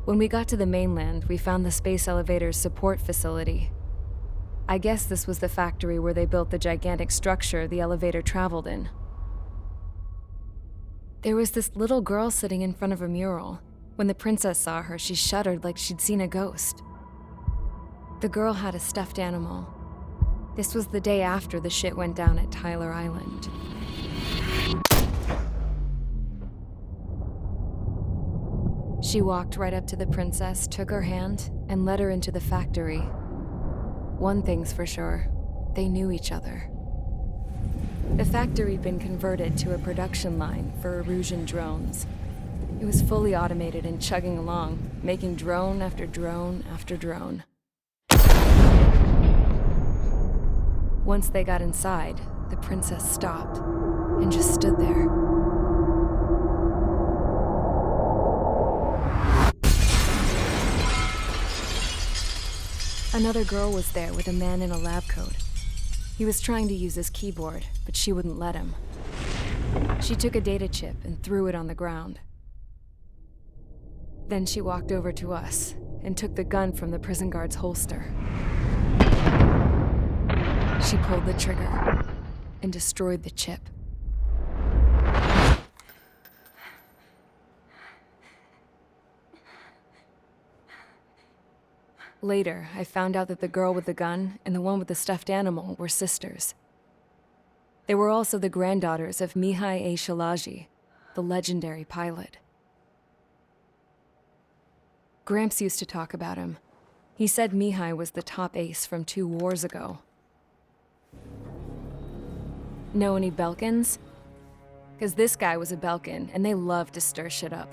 When we got to the mainland, we found the space elevator's support facility. I guess this was the factory where they built the gigantic structure the elevator traveled in. There was this little girl sitting in front of a mural. When the princess saw her, she shuddered like she'd seen a ghost. The girl had a stuffed animal. This was the day after the shit went down at Tyler Island. She walked right up to the princess, took her hand, and led her into the factory. One thing's for sure, they knew each other. The factory'd been converted to a production line for Erusian drones. It was fully automated and chugging along, making drone after drone after drone. Once they got inside, the princess stopped and just stood there. Another girl was there with a man in a lab coat. He was trying to use his keyboard, but she wouldn't let him. She took a data chip and threw it on the ground. Then she walked over to us and took the gun from the prison guard's holster. She pulled the trigger and destroyed the chip. Later, I found out that the girl with the gun and the one with the stuffed animal were sisters. They were also the granddaughters of Mihai A. Shalaji, the legendary pilot. Gramps used to talk about him. He said Mihai was the top ace from 2 wars ago. Know any Belkans? Because this guy was a Belkan, and they love to stir shit up.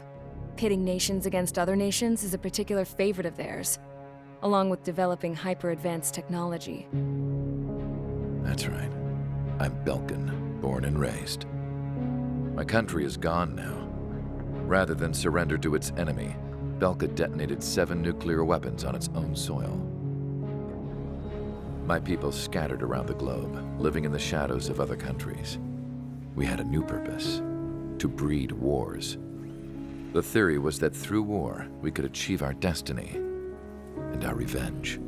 Pitting nations against other nations is a particular favorite of theirs, along with developing hyper-advanced technology. That's right. I'm Belkan, born and raised. My country is gone now. Rather than surrender to its enemy, Belka detonated 7 nuclear weapons on its own soil. My people scattered around the globe, living in the shadows of other countries. We had a new purpose: to breed wars. The theory was that through war, we could achieve our destiny and our revenge.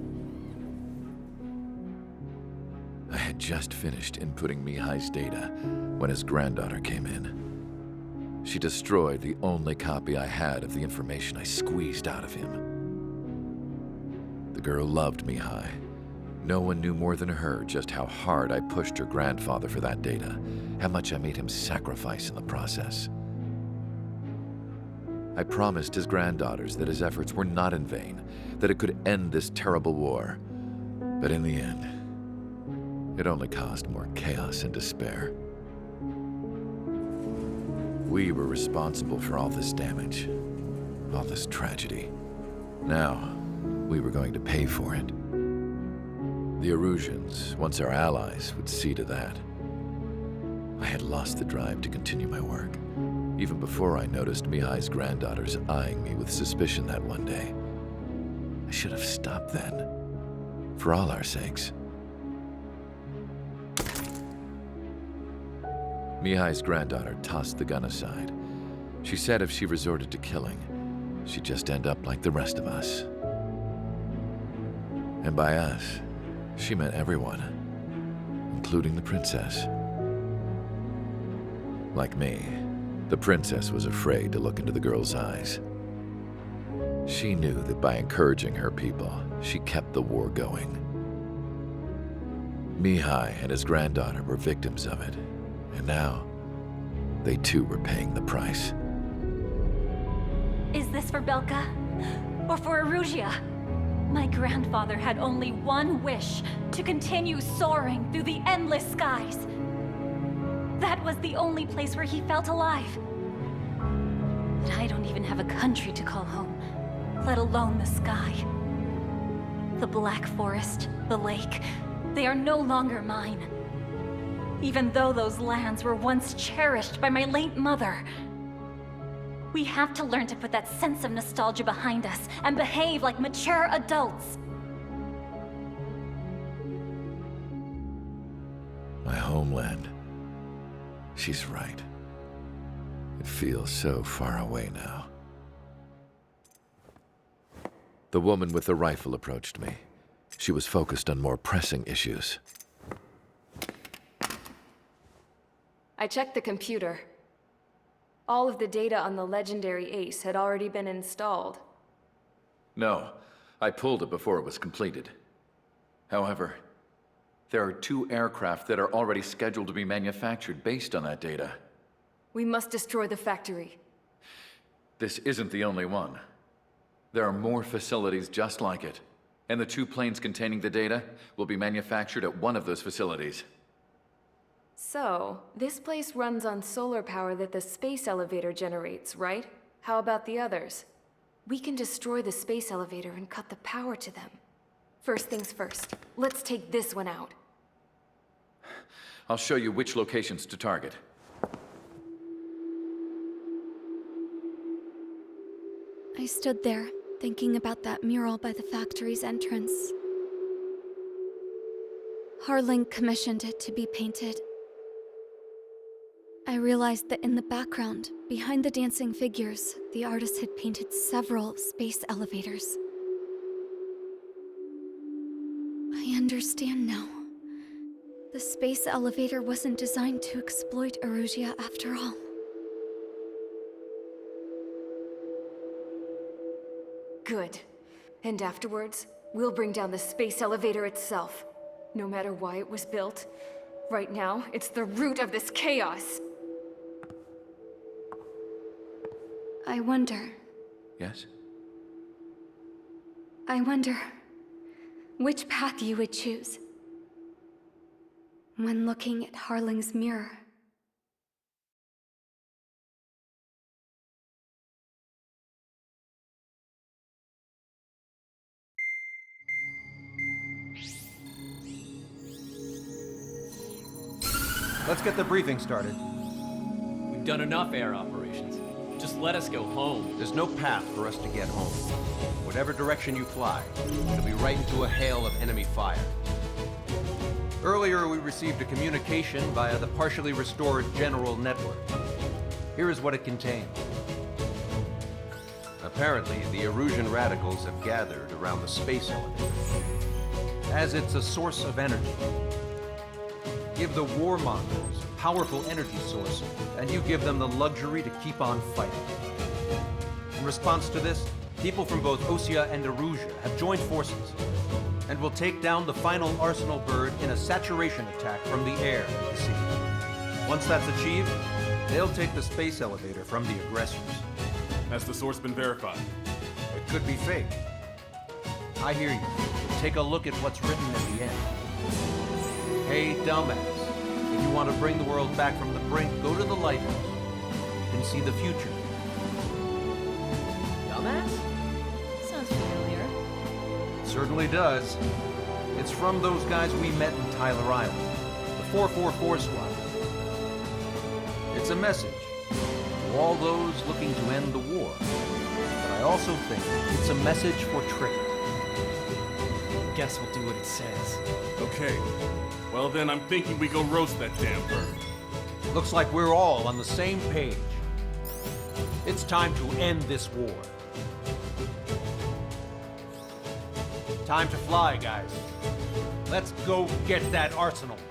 I had just finished inputting Mihai's data when his granddaughter came in. She destroyed the only copy I had of the information I squeezed out of him. The girl loved Mihai. No one knew more than her just how hard I pushed her grandfather for that data, how much I made him sacrifice in the process. I promised his granddaughters that his efforts were not in vain, that it could end this terrible war. But in the end, it only caused more chaos and despair. We were responsible for all this damage, all this tragedy. Now, we were going to pay for it. The Erusians, once our allies, would see to that. I had lost the drive to continue my work, even before I noticed Mihai's granddaughters eyeing me with suspicion that one day. I should have stopped then, for all our sakes. Mihai's granddaughter tossed the gun aside. She said if she resorted to killing, she'd just end up like the rest of us. And by us, she meant everyone, including the princess. Like me, the princess was afraid to look into the girl's eyes. She knew that by encouraging her people, she kept the war going. Mihai and his granddaughter were victims of it, and now they too were paying the price. Is this for Belka? Or for Erusea? My grandfather had only one wish: to continue soaring through the endless skies. That was the only place where he felt alive. But I don't even have a country to call home, let alone the sky. The Black Forest, the lake, they are no longer mine. Even though those lands were once cherished by my late mother. We have to learn to put that sense of nostalgia behind us and behave like mature adults. My homeland. She's right. It feels so far away now. The woman with the rifle approached me. She was focused on more pressing issues. I checked the computer. All of the data on the legendary Ace had already been installed. No, I pulled it before it was completed. However, there are 2 aircraft that are already scheduled to be manufactured based on that data. We must destroy the factory. This isn't the only one. There are more facilities just like it, and the 2 planes containing the data will be manufactured at one of those facilities. So, this place runs on solar power that the space elevator generates, right? How about the others? We can destroy the space elevator and cut the power to them. First things first, let's take this one out. I'll show you which locations to target. I stood there, thinking about that mural by the factory's entrance. Harling commissioned it to be painted. I realized that in the background, behind the dancing figures, the artist had painted several space elevators. I understand now. The space elevator wasn't designed to exploit Erusia after all. Good. And afterwards, we'll bring down the space elevator itself. No matter why it was built, right now, it's the root of this chaos. I wonder Yes? which path you would choose when looking at Harling's mirror. Let's get the briefing started. We've done enough air operations. Just let us go home. There's no path for us to get home. Whatever direction you fly, it'll be right into a hail of enemy fire. Earlier, we received a communication via the partially restored General Network. Here is what it contained. Apparently, the Erusian radicals have gathered around the space elevator, as it's a source of energy. Give the warmongers a powerful energy source, and you give them the luxury to keep on fighting. In response to this, people from both Osea and Erusia have joined forces, and will take down the final Arsenal bird in a saturation attack from the air, you see. Once that's achieved, they'll take the space elevator from the aggressors. Has the source been verified? It could be fake. I hear you. Take a look at what's written at the end. Hey, dumbass. If you want to bring the world back from the brink, go to the lighthouse. You can see the future. Dumbass? Sounds familiar. It certainly does. It's from those guys we met in Tyler Island. The 444 Squad. It's a message to all those looking to end the war. But I also think it's a message for Trigger. Guess we'll do what it says. Okay. Well then, I'm thinking we go roast that damn bird. Looks like we're all on the same page. It's time to end this war. Time to fly, guys. Let's go get that Arsenal bird.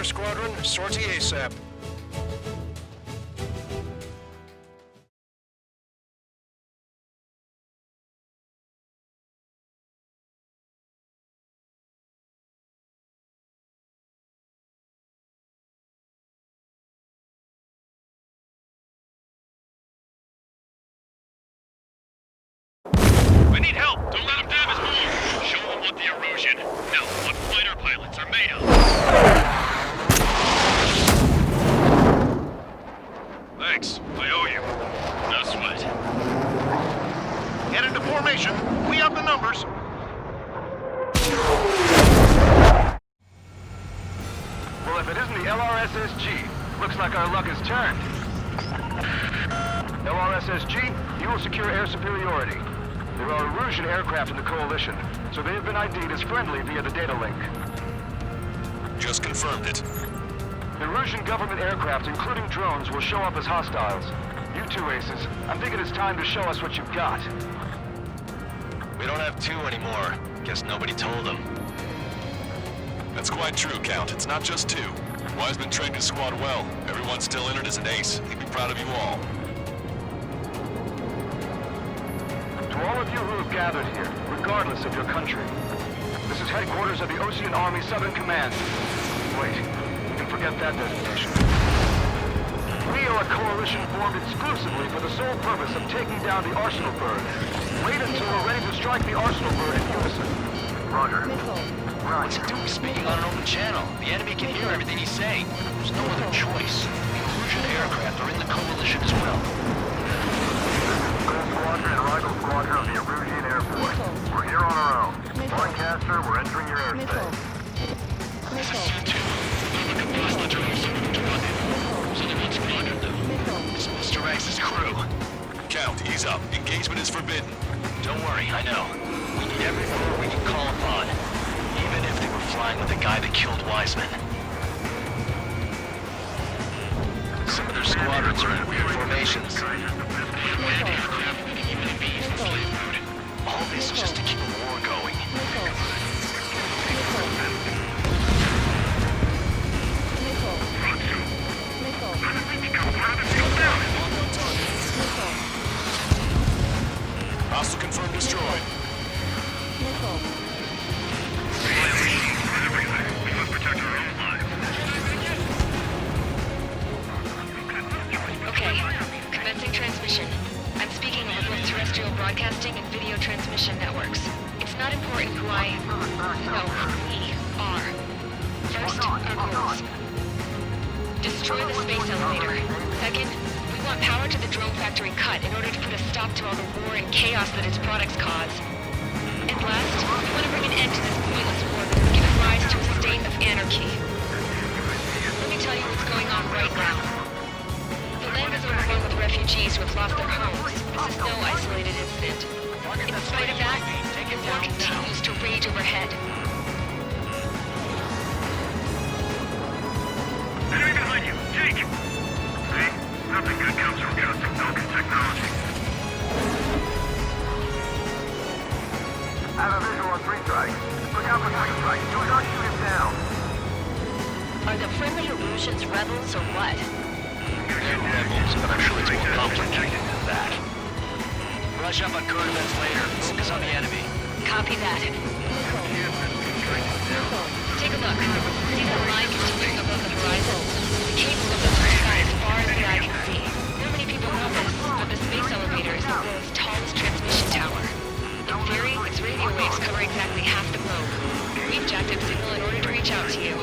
Squadron, sortie ASAP. We need help! Don't let them damage more! Show them what the Erusian, no, what fighter pilots are made of! Thanks, I owe you. No sweat. Get into formation. We have the numbers. Well, if it isn't the LRSSG, looks like our luck has turned. LRSSG, you will secure air superiority. There are Erusian aircraft in the Coalition, so they have been ID'd as friendly via the data link. Just confirmed it. The Erusian government aircraft, including drones, will show up as hostiles. You two aces, I'm thinking it's time to show us what you've got. We don't have 2 anymore. Guess nobody told them. That's quite true, Count. It's not just 2. Wiseman trained his squad well. Everyone's still in it as an ace. He'd be proud of you all. To all of you who have gathered here, regardless of your country, this is headquarters of the Ocean Army Southern Command. Wait, you can forget that designation. We are a coalition formed exclusively for the sole purpose of taking down the Arsenal Bird. Wait until we're ready to strike the Arsenal Bird in unison. Roger. What's he doing speaking on an open channel? The enemy can hear everything he's saying. There's no other choice. The Erusian aircraft are in the coalition as well. Gold Squadron and Rival Squadron of the Erusian Air Force. We're here on our own. Lancaster, we're entering your airspace. This is C2. Look at blast the drones. There's only one squadron, though. It's Mr. X's crew. Count, ease up. Engagement is forbidden. Don't worry, I know. We need every crew we can call upon. Even if they were flying with the guy that killed Wiseman. Some of their squadrons are in weird formations. All this just to keep a war going. Hostile confirmed destroyed. We must protect our own lives. Okay, commencing transmission. I'm speaking over both terrestrial broadcasting and video transmission networks. It's not important who we are. First, our goals. Destroy the space elevator. Second, we want power to the drone factory cut in order to put a stop to all the war and chaos that its products cause. And last, we want to bring an end to this pointless war that has given rise to a state of anarchy. Let me tell you what's going on right now. The land is overrun with refugees who have lost their homes. This is no isolated incident. In spite of that, the war continues to rage overhead. Enemy behind you! Take! See? Nothing good comes from trusting broken technology. I have a visual on 3 strike. Look out for 3 strike. Do not shoot him down. Are the friendly Erusians rebels or what? They're rebels, but I'm sure it's more complicated than that. Brush up on current events later. Focus on the enemy. Copy that. Take a look. See that line continuing above the horizon? The cable of the sky as far as the eye can see. Not many people know this, but the space elevator is the world's tallest transmission tower. In theory, its radio waves cover exactly half the globe. We've jacked its signal in order to reach out to you.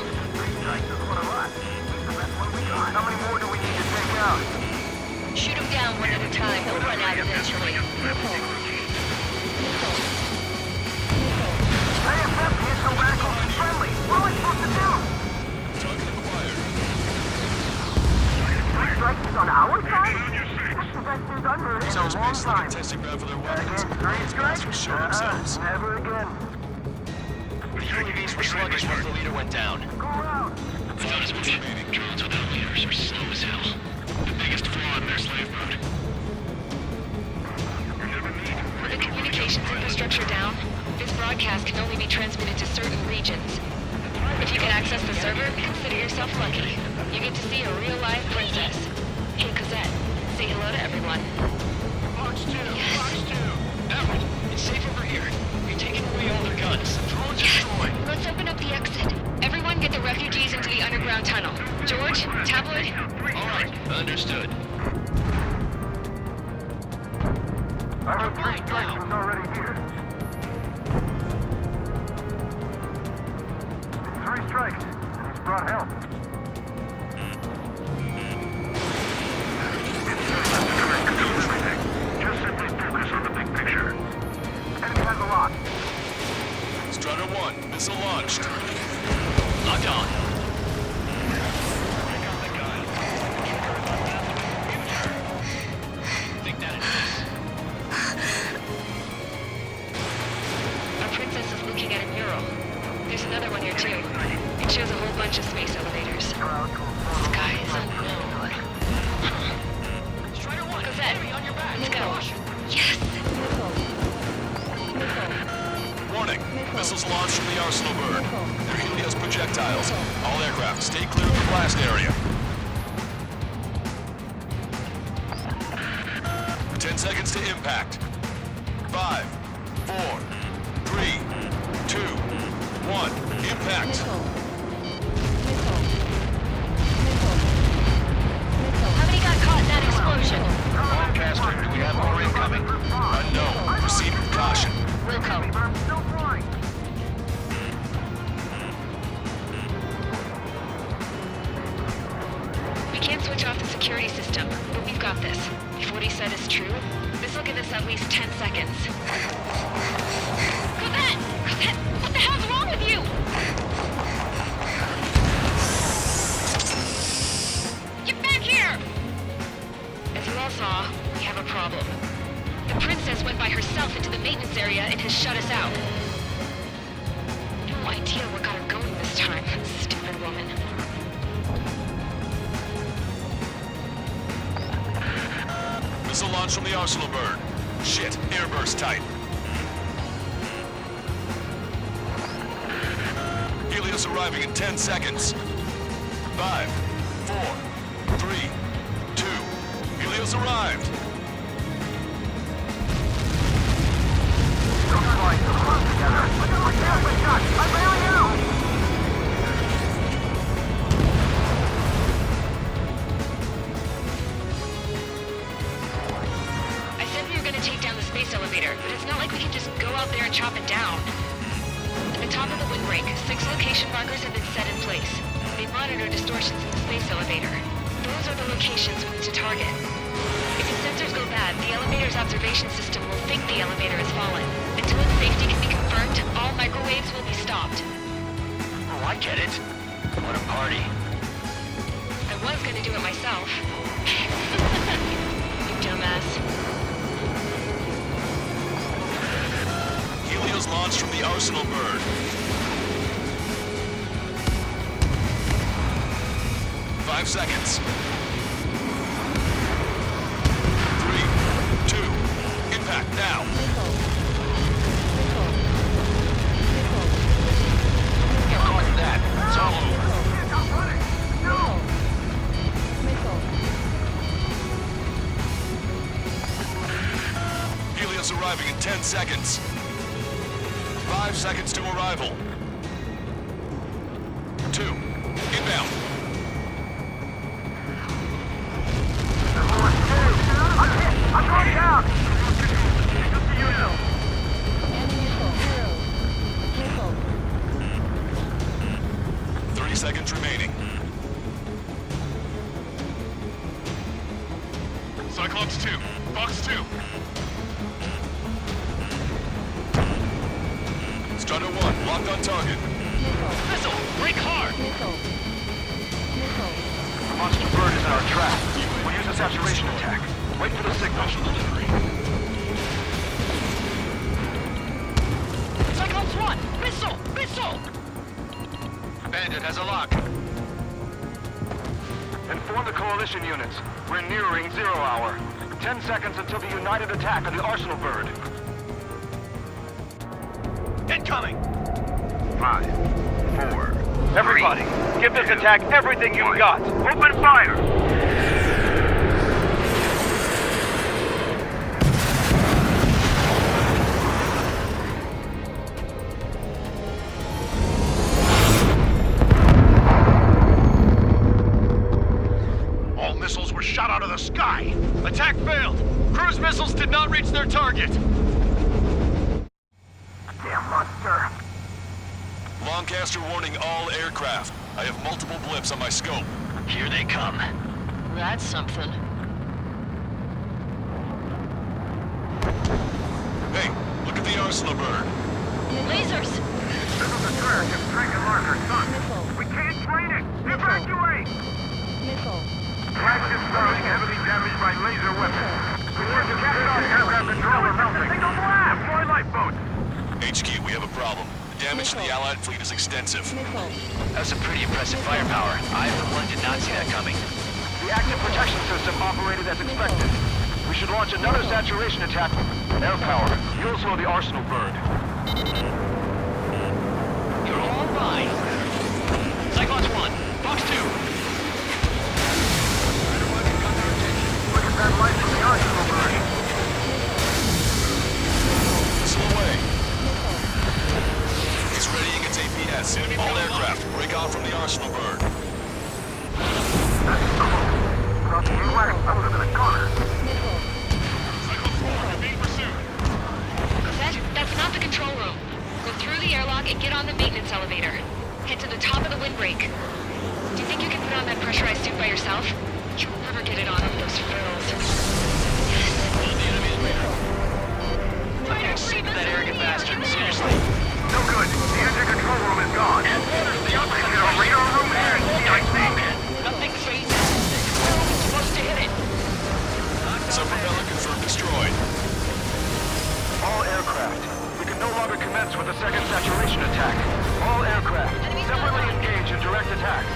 How many more do we need to take out? Shoot them down one at a time. They'll run out eventually. AFF is so radical and friendly. What are we supposed to do? Target acquired. 3 strikes on our side? This is the best news I've heard in a long Space is like time. a testing ground for their weapons. Again, 3 strikes? will show themselves. Never again. UAVs were sluggish once the leader went down. Go around. I thought as much. Drones without leaders are slow as hell. The biggest flaw in their slave mode. With the communications infrastructure down, this broadcast can only be transmitted to certain regions. If you can access the server, consider yourself yourself lucky. You get to see a real-life princess. Hey, Cosette, say hello to everyone. Box 2! Box 2! Emerald, it's safe over here. You're taking away all their guns. Drones destroyed. Let's open up the exit. Everyone get the refugees into the underground tunnel. George, Tabloid? All right, understood. I heard 3 strikes was already here. 3 strikes, and he's brought help. Just simply focus on the big picture. Enemy has a lock. Strutter 1, missile launched. Locked on. Think that it is. Our princess is looking at a mural. There's another one here too. It shows a whole bunch of space elevators. Sky is unknown. Strider 1, Cosette, enemy on your back. let's go. Yes! Warning, missiles launched from the Arsenal bird. They're Helios projectiles. All aircraft, stay clear of the blast area. 10 seconds to impact. 5, 4, 3, 2, 1. Impact. How many got caught in that explosion? Broadcaster, do we have more incoming? Unknown. Proceed with caution. Wilco. I'm still flying. We can't switch off the security system, but we've got this. If what he said is true, this will give us at least 10 seconds. Cosette! Cosette! What the hell's wrong with you? Get back here! As you all saw, we have a problem. The princess went by herself into the maintenance area and has shut us out. No idea what got her going this time. Stupid woman. Missile launch from the Arsenal bird. Shit, airburst tight. Helios arriving in 10 seconds. 5, 4, 3, 2. Helios arrived. Don't fight. Come together. Look at my shot. I'm bailing out. I said we were gonna take down the space elevator, but it's not like we can just go out there and chop it down. At the top of the windbreak, 6 location markers have been set in place. They monitor distortions in the space elevator. Those are the locations we need to target. If the sensors go bad, the elevator's observation system will think the elevator has fallen. Until its safety can be confirmed, all microwaves will be stopped. Oh, I get it. What a party. I was gonna do it myself. You dumbass. Helios launched from the Arsenal bird. 5 seconds. 3, 2, impact now. Get caught in that. It's all over. Helios arriving in 10 seconds. 5 seconds to arrival. 2, inbound. I'm going down. 30 seconds remaining. Cyclops 2, Fox 2. Strutter 1, locked on target. Missile, break hard! The monster bird is in our trap. We'll use a saturation attack. Wait for the signal. Cyclops 1, missile, missile! Bandit has a lock. Inform the coalition units. We're nearing 0 hour. 10 seconds until the united attack on the Arsenal bird. Incoming! 5, 4, Everybody, give this attack everything you've got. Open fire! All missiles were shot out of the sky. Attack failed. Cruise missiles did not reach their target. Damn monster. Lancaster warning all aircraft. I have multiple blips on my scope. Here they come. That's something. Hey, look at the arsenal bird. Lasers! This is a turret if Drake and Lark are son. We can't train it! Evacuate! Flagship starting heavily damaged by laser weapons. Report to Captain aircraft controller melting. Signal blast! Deploy lifeboats! HQ, we have a problem. The damage to the Allied fleet is extensive. That's some pretty impressive firepower. I, for one, did not see that coming. The active protection system operated as expected. We should launch another saturation attack. Air power. You'll slow the arsenal bird. You're all mine. Cyclops 1, Fox 2. Look at that light from the arsenal bird. Missile away. He's readying its APS. All aircraft, break off from the arsenal bird. That's cool. Without the AWACS, I would have been a goner. Cyclops 4, you're being pursued. That's not the control room. Go through the airlock and get on the maintenance elevator. Head to the top of the windbreak. Do you think you can put on that pressurized suit by yourself? You'll never get it on with those frills. The enemy is later. Can't see that arrogant bastard, seriously. No good. The engine control room is gone. The opposite Get a radar room here and see, I think. Nothing phases this. Where are we supposed to hit it? Sub-propeller confirmed destroyed. All aircraft. We can no longer commence with the second saturation attack. All aircraft. Separately engage in direct attacks.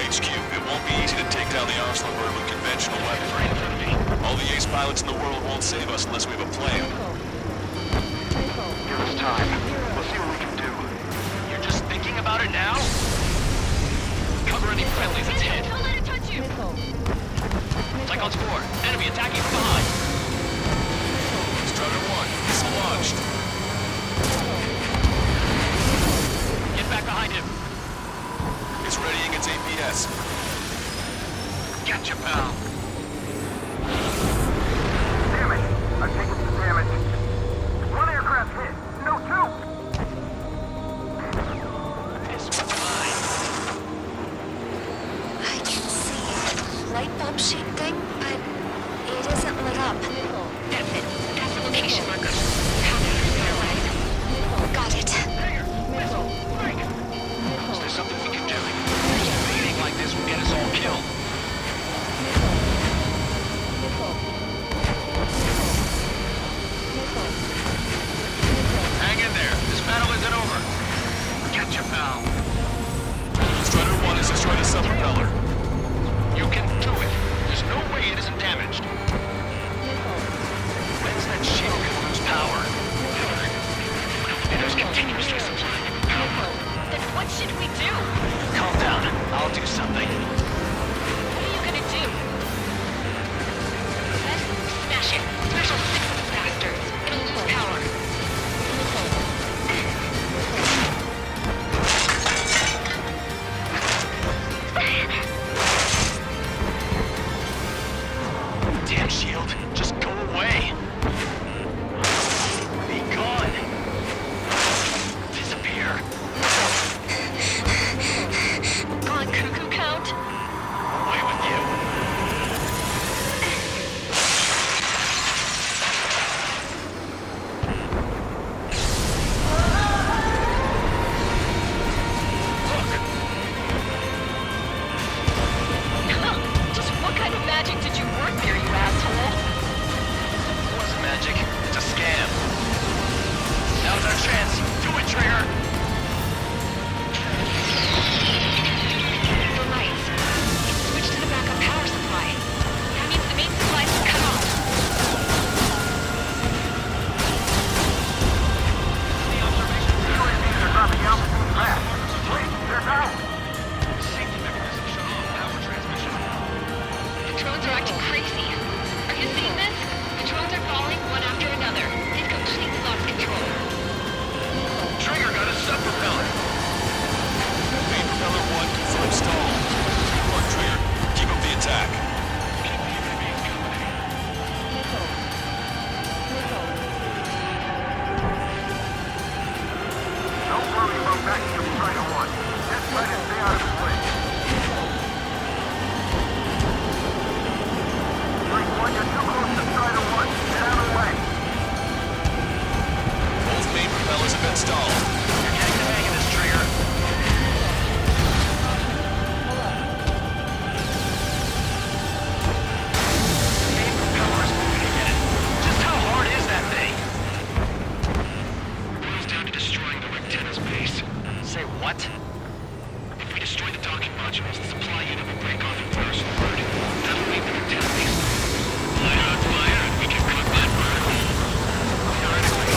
HQ, it won't be easy to take down the arsenal bird with conventional weapons. All the ace pilots in the world won't save us unless we have a plan. Give us time. We'll see what we can do. You're just thinking about it now? Cover any friendlies, it's hit. Don't let it touch you! Cyclops 4, enemy attacking from behind. Strider 1, missile launched. Get back behind him. It's readying its APS. Gotcha, pal. Damn it. I've taken some damage. One aircraft hit. No, two. This one's mine. I can see a light bulb shaped thing, but it isn't lit up. That's the location marker. How many is there left? Got it. Is there something we can do? Anything like this will get us all killed. Hang in there. This battle isn't over. Gotcha, pal. Strider 1 has destroyed a sub-propeller. You can do it. There's no way it isn't damaged. When's that shield gonna lose power? There's continuously supplying power. Then what should we do? Calm down. I'll do something. What are you gonna do? Smash it. There's a six of the bastards. It'll lose power. Damn shield. Just go away. Be gone. Disappear. Gone cuckoo count? Away with you. Just what kind of magic did you work there, you asshole? drones are acting crazy. Are you seeing this? The drones are falling one after another. They've completely lost control. Trigger got a sub-propellant. Main propeller 1 confirmed stall. Good work, Trigger. Keep up the attack. Don't worry about backing up Strider 1. Just let it stay out of his way. Strike 1, you're too close to Strider 1. Get out of the way. Both main propellers have been stalled. You're getting the hang of this, Trigger. Main propeller is moving again. Just how hard is that thing? Boils down to destroying the Rectenna's base. Say what? If we destroy the docking modules, the supply unit will break off and fire some word. That'll leave the Rectenna base. Light on fire and we can cook that bird whole. Theoretically,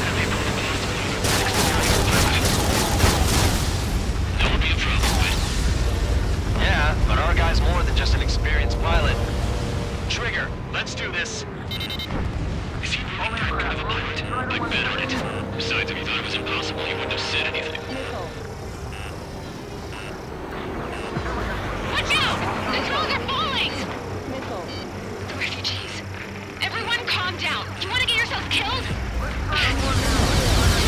that may prove possible even with an experienced pilot. That would be a problem, but... Yeah, but our guy's more than just an experienced pilot. Trigger, let's do this. Is he really that good of a pilot? I'd bet on it. Besides, if he thought it was impossible, he wouldn't have said anything. Watch out! The drones are falling! The refugees. Everyone calm down. You want to get yourselves killed?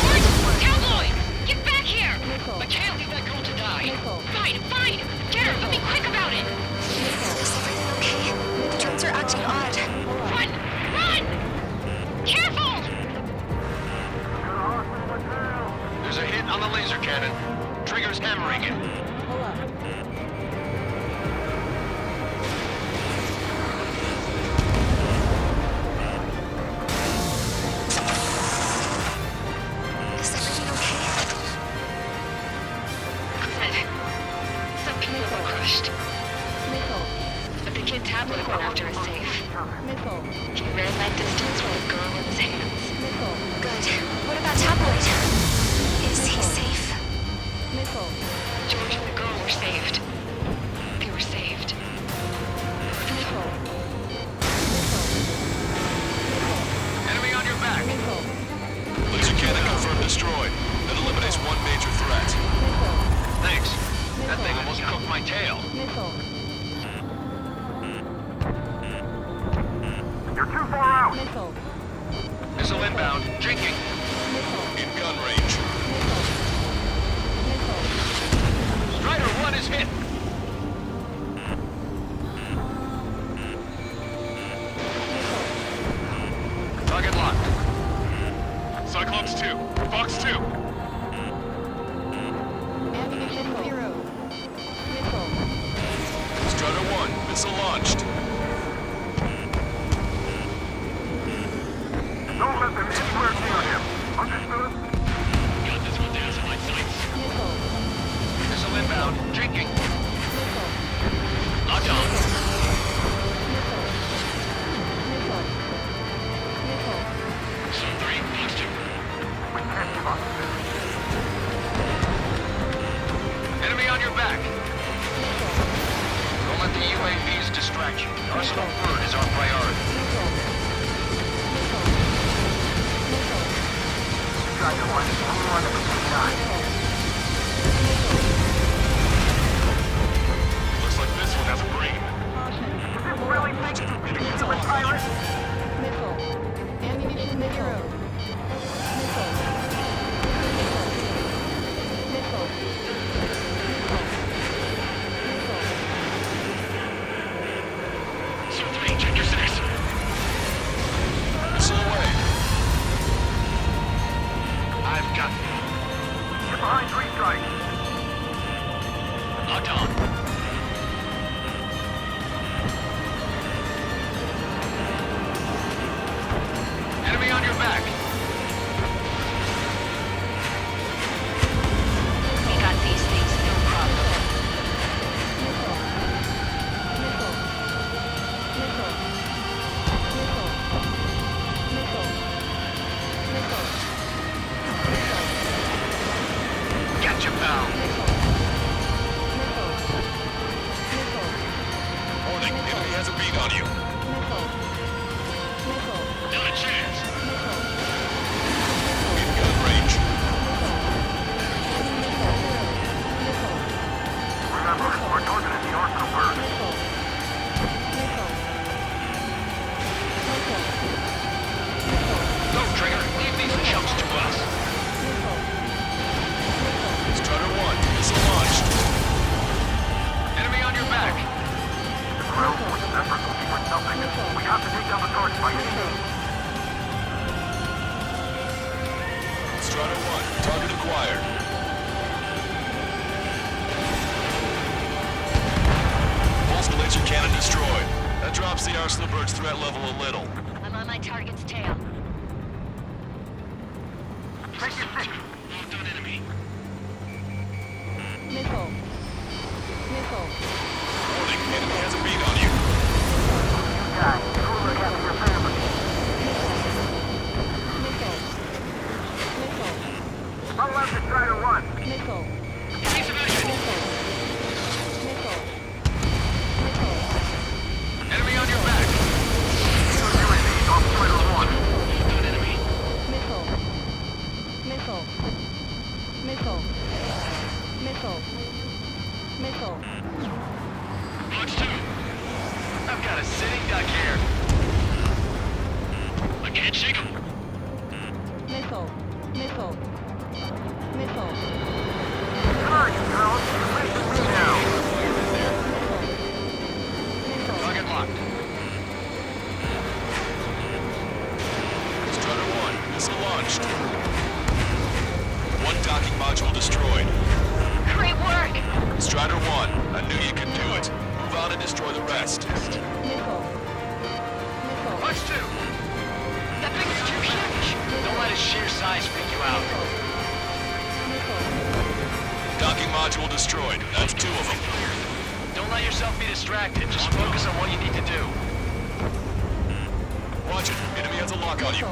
George! Tabloid! Get back here! I can't leave that girl to die. Fine, fine! Get her, but be quick about it! Is everything okay? The drones are acting odd. Run! Run! Careful! There's a hit on the laser cannon. Trigger's hammering it. Is everything okay? Good. Some people were crushed. But the kid Tabloid went after is safe. He ran that distance with a girl in his hands. Good. What about Tabloid? Is he safe? George and the girl were saved. They were saved. Enemy on your back. Laser cannon confirmed destroyed. That eliminates one major threat. Thanks. That thing almost cooked my tail. You're too far out. Missile inbound. Jinking. In gun range. Strider 1 is hit. Target locked. Cyclops 2. Fox 2. Strider 1. Missile launched. Don't let them anywhere near him. Understood? Got this one down to my sights. Missile inbound. Jinking. Locked on. Zone 3, Fox 2. We can't give up. Enemy on your back. Don't let the UAVs distract you. Arsenal Bird is our priority. Strider 1 is only one of the 9. Looks like this one has a brain. Does it really think you can kill a pirate? Zone 3, check your 6. Missile away. I've got you. Get behind 3 strikes. Locked on. Enemy on your back. on you. Not a chance. In gun range. Remember, we're targeting the arsenal bird. Go, Trigger. Leave these chumps to us. Strutter 1, missile launched. Enemy on your back. The ground force effort will be for nothing. We have to take down the target by any means. Strutter 1, target acquired. Pulse laser cannon destroyed. That drops the Arsenal bird's threat level a little. I'm on my target's tail. Take your six. Locked on enemy. Warning, enemy has a beat on you. Guys, go look after your family. Follow out to Strider 1. Piece of action. Enemy on your back. UAVs off Strider 1. Locked on enemy. Launch 2. I've got a sitting duck here. I can't shake him. Come on, you girls. Listen to me now. Target locked. Strutter 1, missile launched. One docking module destroyed. Great work! Strider 1, I knew you could do it. Move out and destroy the rest. Launch 2. That thing is too huge. Don't let its sheer size freak you out. Docking module destroyed. That's 2 of them. Don't let yourself be distracted. Just focus on what you need to do. Watch it. Enemy has a lock on you.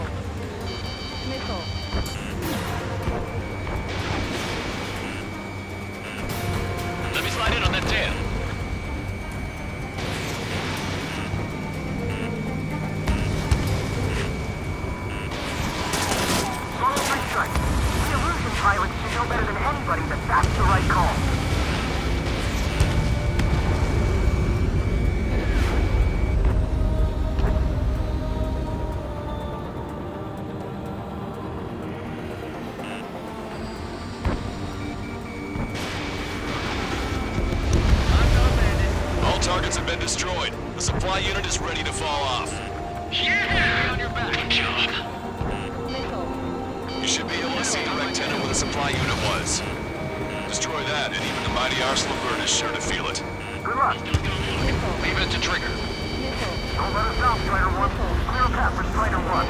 Let me slide in on that tail. Follow my strike. The illusion pilots should know better than anybody that that's the right call. All targets have been destroyed. The supply unit is ready to fall off. Yeah! On your back. Good job. You should be able to see the rectangle where the supply unit was. Destroy that, and even the mighty Arsenal bird is sure to feel it. Good luck. Leave it to Trigger. Don't let us down, Strider 1. Clear a path for Strider 1.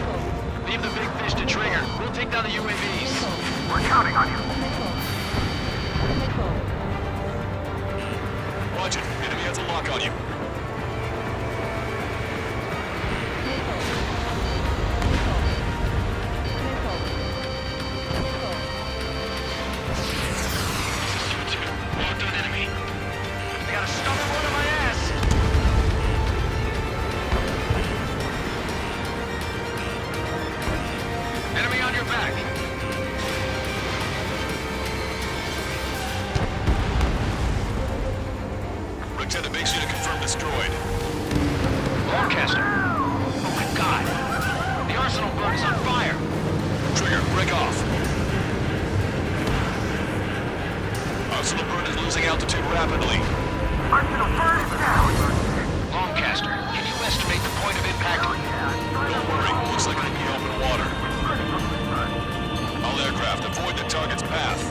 Leave the big fish to Trigger. We'll take down the UAVs. We're counting on you. Watch it. Enemy has a lock on you. Locked on enemy. They got a stubborn one on my ass. Enemy on your back. Lieutenant, base unit confirmed destroyed. Lancaster. Oh my god. The Arsenal bird is on fire. Trigger, break off. Arsenal bird is losing altitude rapidly. Arsenal bird is down. Lancaster, can you estimate the point of impact? Don't worry, looks like it'll be open water. All aircraft, avoid the target's path.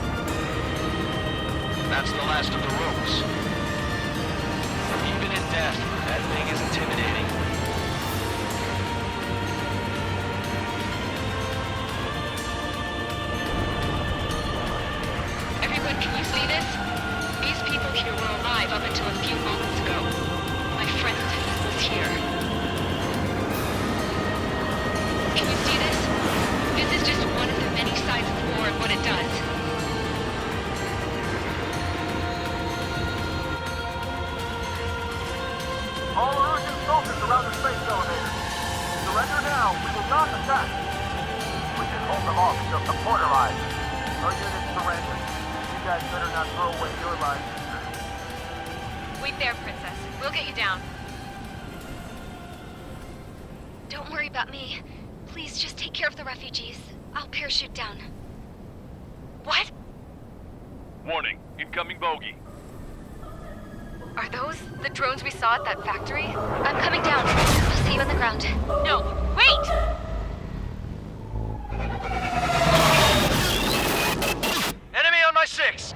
That's the last of the ropes. Even in death, that thing is intimidating. Everyone, can you see this? These people here were alive up until a few moments ago. My friend was here. Can you see this? This is just one of the many sides of war and what it does. All illusion assaulters around the space elevator. Surrender now. We will not attack. We can hold them off until support arrives. Our units surrender. You guys better not throw away your lives. Wait there, Princess. We'll get you down. Don't worry about me. Please just take care of the refugees. I'll parachute down. What? Warning, incoming bogey. Are those the drones we saw at that factory? I'm coming down. I'll see you on the ground. No, wait! Enemy on my 6!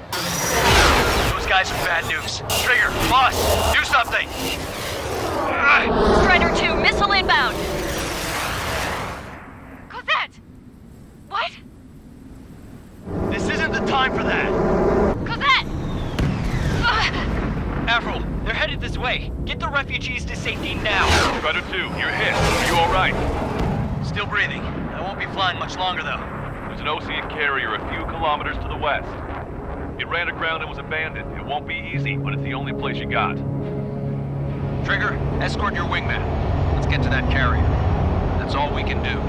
Those guys are bad news. Trigger, boss, do something! Strider 2, missile inbound! Cosette! What? This isn't the time for that! Cosette! Avril, they're headed this way. Get the refugees to safety now. Strider 2, you're hit. Are you alright? Still breathing. I won't be flying much longer, though. There's an Osean carrier a few kilometers to the west. It ran aground and was abandoned. It won't be easy, but it's the only place you got. Trigger, escort your wingman. Let's get to that carrier. That's all we can do.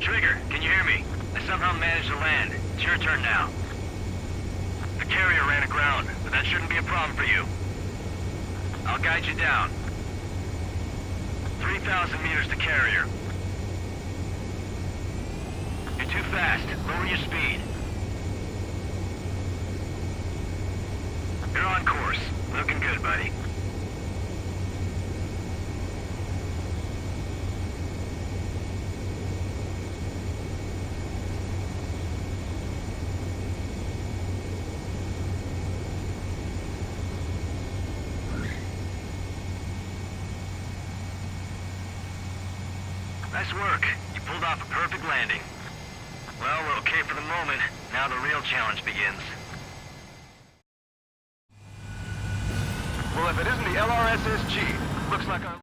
Trigger, can you hear me? I somehow managed to land. It's your turn now. The carrier ran aground, but that shouldn't be a problem for you. I'll guide you down. 3,000 meters to carrier. You're too fast. Lower your speed. You're on course. Looking good, buddy. Nice work. You pulled off a perfect landing. Well, we're okay for the moment. Now the real challenge begins. Well, if it isn't the LRSSG, looks like our...